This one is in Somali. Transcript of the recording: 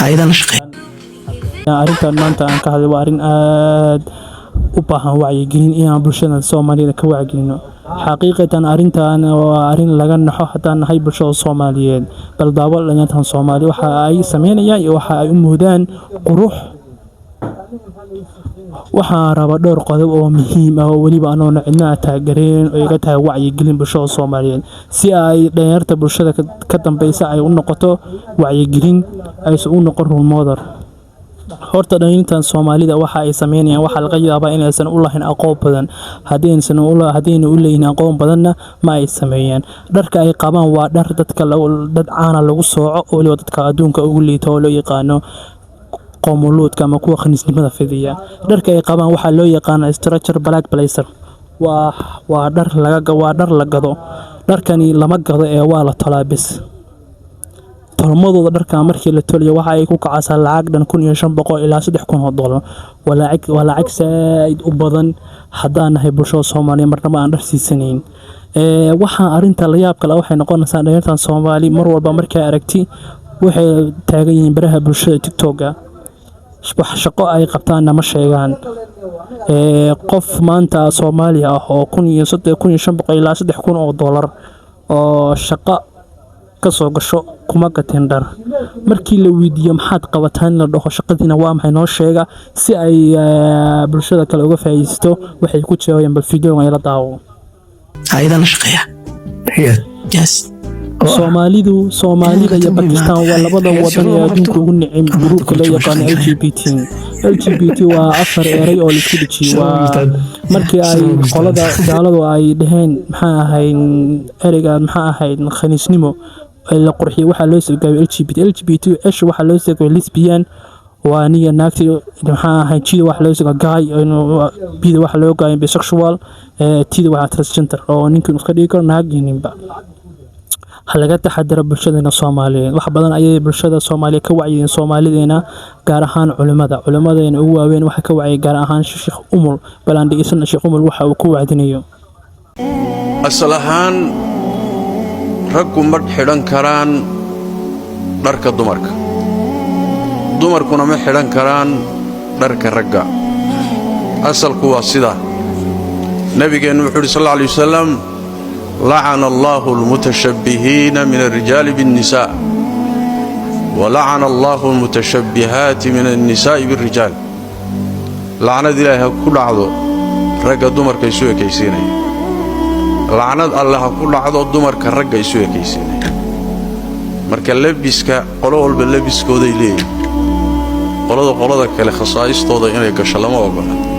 hay'adaha shaqeeya arrintan maanta aan ka hadlay waa arrin aad u baahan wacyigelin inaan bulshada Soomaaliyeed ka wacyigelino. xaqiiqatan arrintan waa arrin laga naxo haddaan nahay bulshada Soomaaliyeed. bal daawal dhalinyarada Soomaali waxa ay sameynayaan iyo waxa ay u moodaan qurux. waxaan rabaa dhowr qodob oo muhiim ah oo weliba anoona cidna taageereen oo iga tahay wacyigelin bulshada Soomaaliyeed si ay dhalinyarada bulshada ka dambaysa ay u noqoto wacyigelin ay u noqon role model. horta dhalinyarada Soomaalida waxa ay sameynayaan waxa laga yaabaa inaysan u lahayn aqoon badan. haddayna u leeyihiin aqoon badanna ma ay sameeyaan. dharka ay qabaan waa dhar dad caana lagu sooco oo weliba dadka adduunka ugu liito oo loo yaqaano qowmuluudka ama kuwa khaniisnimada fidiya. dharka ay qabaan waxaa loo yaqaanaa structure black blazer. waa dhar la gado. dharkani lama gado ee waa la tolaa bis. tolmadooda dharka markii la toliyo waxa ay ku kacaysaa lacag dhan 1500 ilaa 3000 dollar. waa lacag said u badan haddaan nahay bulshada Soomaaliyeed marnaba aan dhar siisanayn. waxaan arrinta la yaab kale waxay noqonaysaa dhalinyarada Soomaali mar walba markay aragti waxay taagan yihiin baraha bulshada TikTok-ga. wax shaqo ay qabtaan ma sheegaan. qof maanta Soomaali ah oo 1500 ilaa 3000 oo dollar oo shaqo ka soo gasho kuma gateen dhar. markii la weydiiyo maxaad qabataan la dhaho shaqadiina waa maxay noo sheega si ay bulshada kale uga faa'iideysto waxay ku jawaabeen bal fiidiyoga ay la daawo. hay'adaha shaqeeya yes Soomaalida iyo Pakistan waa labada wadan ee adduunka ugu nicim gruubka loo yaqaan LGBT waa afar eray oo la isku dhijiyay. markii ay qolada gaaladu ay dhaheen maxaa ahayd khaniisnimo la qurxiyay waxa loo soo gaabay LGBT waxa loo soo gaabay lesbian waa niya naagti maxaa ahayd jida waxa loo soo gaabay bida waxa loo gaabay bisexual tida waxa transgender oo ninkii iska dhigi karo naagninba. halaga taxadaro bulshadana Soomaaliyeed wax badan ayay bulshada Soomaaliyeed ka wacyiin Soomaalideena gaar ahaan culimadeena ugu waaweyn waxa ka wacyi gaar ahaan Sheekh Umul balandhigisan Sheekh Umul waxa uu ku wacdinayo asal ahaan raggu ma xidhan karaan dharka dumarkuna ma xidhan karaan dharka ragga. asalku waa sida nabigeenu wuxuu sallallahu alayhi wasallam لعن الله المتشبهين من الرجال بالنساء ولعن الله المتشبهات من النساء بالرجال. لعنة الله كل عضو رجع دمر كيسوي كيسيني لعنة الله كل عضو دمر كرجع يسوي كيسيني مركل لبسك قلول باللبس كودي ليه قلده كله خصائص توضع إنك شلما وقعد